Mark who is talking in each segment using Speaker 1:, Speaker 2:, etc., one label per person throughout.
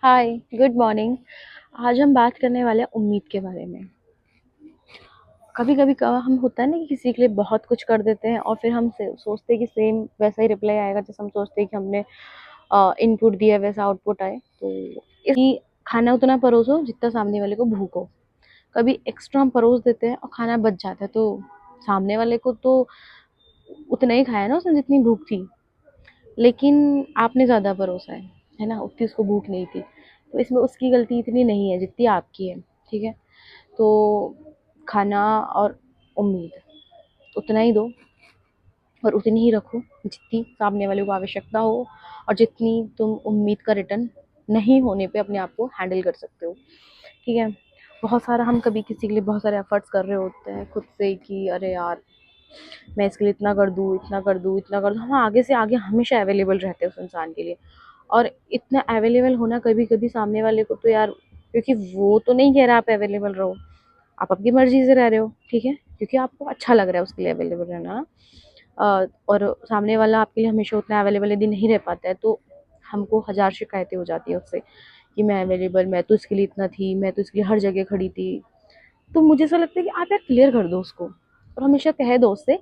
Speaker 1: हाय, good morning. आज हम बात करने वाले हैं उम्मीद के बारे में। कभी-कभी हम होता है ना कि किसी के लिए बहुत कुछ कर देते हैं और फिर हम सोचते हैं कि सेम वैसा ही रिप्लाई आएगा जैसे हम सोचते हैं कि हमने इनपुट दिया है वैसा आउटपुट आए। तो इसलिए खाना उतना परोसो जितना सामने वाले को भूख हो। कभी एक्स्ट्रा हम परोस देते हैं और खाना बच जाता है तो सामने वाले को तो उतना ही खाया ना उसने जितनी भूख थी। लेकिन आपने ज़्यादा परोसा है ना? उतनी उसको भूख नहीं थी। तो इसमें उसकी गलती इतनी नहीं है जितनी आपकी है, ठीक है? तो खाना और उम्मीद उतना ही दो और उतनी ही रखो जितनी सामने वाले को आवश्यकता हो और जितनी तुम उम्मीद का रिटर्न नहीं होने पे अपने आप को हैंडल कर सकते हो, ठीक है? बहुत सारा हम कभी किसी के लिए बहुत सारे एफर्ट्स कर रहे होते हैं खुद से कि अरे यार मैं इसके लिए इतना कर दूँ, इतना कर दूँ, इतना कर दूँ। हम आगे से आगे हमेशा अवेलेबल रहते हैं उस इंसान के लिए और इतना अवेलेबल होना कभी-कभी सामने वाले को तो यार क्योंकि वो तो नहीं कह रहा आप अवेलेबल रहो, आप अपनी मर्ज़ी से रह रहे हो, ठीक है? क्योंकि आपको अच्छा लग रहा है उसके लिए अवेलेबल रहना ना। और सामने वाला आपके लिए हमेशा उतना अवेलेबल यदि नहीं रह पाता है तो हमको हज़ार शिकायतें हो जाती है उससे कि मैं अवेलेबल, मैं तो इसके लिए इतना थी, मैं तो इसके लिए हर जगह खड़ी थी। तो मुझे ऐसा लगता है कि आप यार क्लियर कर दो उसको और हमेशा कह दो उससे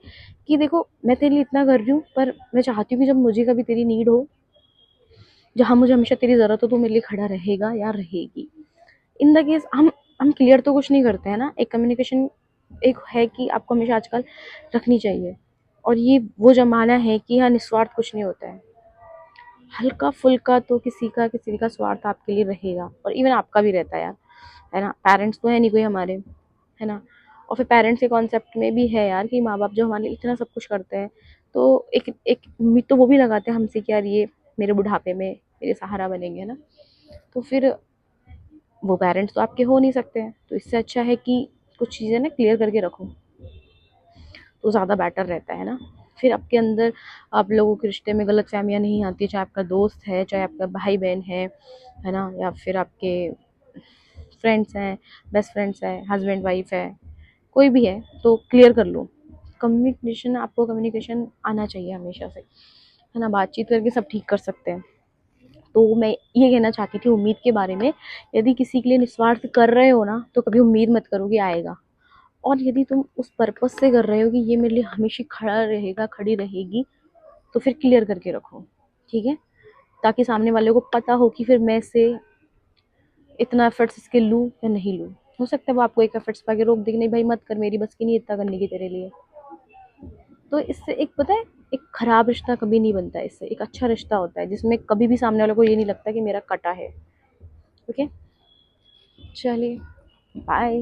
Speaker 1: कि देखो मैं तेरे लिए इतना कर रही हूँ पर मैं चाहती हूँ कि जब मुझे कभी तेरी नीड हो, जहाँ मुझे हमेशा तेरी ज़रूरत हो तो मेरे लिए खड़ा रहेगा या रहेगी। इन द केस हम क्लियर तो कुछ नहीं करते हैं ना, एक कम्युनिकेशन एक है कि आपको हमेशा आजकल रखनी चाहिए और ये वो ज़माना है कि यहाँ निस्वार्थ कुछ नहीं होता है। हल्का-फुल्का तो किसी का स्वार्थ आपके लिए रहेगा और इवन आपका भी रहता है ना? पेरेंट्स तो है नहीं कोई हमारे, है ना? और फिर पेरेंट्स के कॉन्सेप्ट में भी है यार कि माँ-बाप जो हमारे लिए इतना सब कुछ करते हैं, तो एक एक उम्मीद तो वो भी लगाते हैं हमसे कि यार ये मेरे बुढ़ापे में मेरे सहारा बनेंगे, है ना? तो फिर वो पेरेंट्स तो आपके हो नहीं सकते हैं, तो इससे अच्छा है कि कुछ चीज़ें ना क्लियर करके रखो, तो ज़्यादा बेटर रहता है ना? फिर आपके अंदर आप लोगों के रिश्ते में गलतफ़हमियाँ नहीं आती, चाहे आपका दोस्त है, चाहे आपका भाई-बहन है ना? या फिर आपके फ्रेंड्स हैं, बेस्ट फ्रेंड्स हैं, हस्बैंड-वाइफ है, कोई भी है, तो क्लियर कर लो। कम्युनिकेशन आना चाहिए हमेशा से, है ना? बातचीत करके सब ठीक कर सकते हैं। तो मैं ये कहना चाहती थी उम्मीद के बारे में, यदि किसी के लिए निस्वार्थ कर रहे हो ना, तो कभी उम्मीद मत करो कि आएगा। और यदि तुम उस पर्पज़ से कर रहे हो कि ये मेरे लिए हमेशा खड़ा रहेगा, खड़ी रहेगी, तो फिर क्लियर करके रखो, ठीक है? ताकि सामने वाले को पता हो कि फिर मैं इससे इतना एफर्ट्स इसके लूँ या नहीं लूँ। हो सकता है वो आपको एक एफर्ट्स पाके रोक दे कि नहीं भाई मत कर, मेरी बस की नहीं इतना करने की तेरे लिए। तो इससे एक पता है, एक खराब रिश्ता कभी नहीं बनता है इससे, एक अच्छा रिश्ता होता है जिसमें कभी भी सामने वाले को ये नहीं लगता कि मेरा कटा है, ओके? चलिए, बाय।